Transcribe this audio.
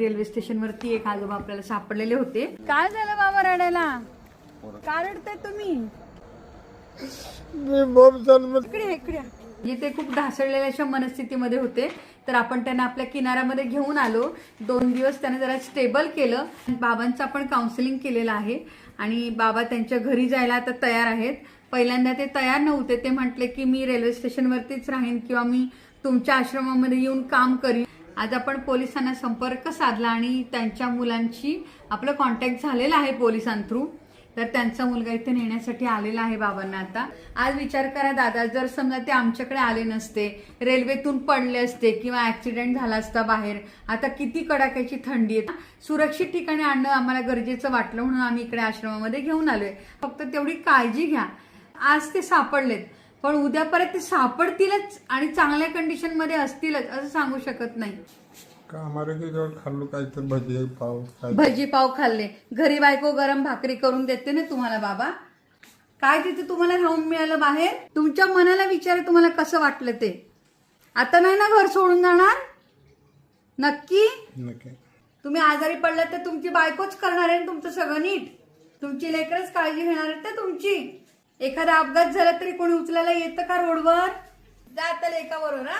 Railway स्टेशनवरती एक आजोबा आपल्याला सापडलेले होते. काय झालं बाबा रडायला? का रडताय तुम्ही? इकडे इकडे. ते खूप ढासळलेल्या अशा मनस्थितीमध्ये होते, तर आपण त्यांना आपल्या किनाऱ्यामध्ये घेऊन आलो. 2 दिवस त्याने जरा स्टेबल केलं. बाबांचं आपण काउन्सिलिंग केलेलं आहे आणि बाबा त्यांच्या घरी जायला आता तयार आहेत. पहिल्यांदा ते तयार नव्हते. ते म्हटले की मी रेल्वे स्टेशनवरतीच राहीन किंवा मी तुमच्या आश्रमामध्ये येऊन काम करीन. आज आपण पोलिसांना संपर्क साधला आणि त्यांच्या मुलांची आपलं कॉन्टॅक्ट झालेला आहे पोलिसां थ्रू. तर त्यांचा मुलगा इथे नेण्यासाठी आलेला आहे बाबांना. आता आज विचार करा दादा, जर समजा ते आमच्याकडे आले नसते, रेल्वेतून पडले असते किंवा ऍक्सिडेंट झाला असता बाहेर, आता किती कडाक्याची थंडी आहे. सुरक्षित ठिकाणी आणणं आम्हाला गरजेचं वाटलं म्हणून आम्ही इकडे आश्रमामध्ये घेऊन आलोय. फक्त तेवढी काळजी घ्या. आज ते सापडलेत, पण उद्या परत ते सापडतीलच आणि चांगल्या कंडिशन मध्ये असतीलच असं सांगू शकत नाही. खाल्लो काय तर भजी पाव खाल्ले. घरी बायको गरम भाकरी करून देते ना तुम्हाला बाबा. काय तिथे तुम्हाला राहून मिळालं बाहेर? तुमच्या मनाला विचार, तुम्हाला कसं वाटलं ते. आता नाही ना घर सोडून जाणार? नक्की तुम्ही आजारी पडलात तर तुमची बायकोच करणार आहे तुमचं सगळं नीट. तुमची लेकरच काळजी घेणार आहेत ना तुमची. एखादा अपघात झाला तरी कोणी उचलायला येतं का रोडवर? जात लेका बरोबर.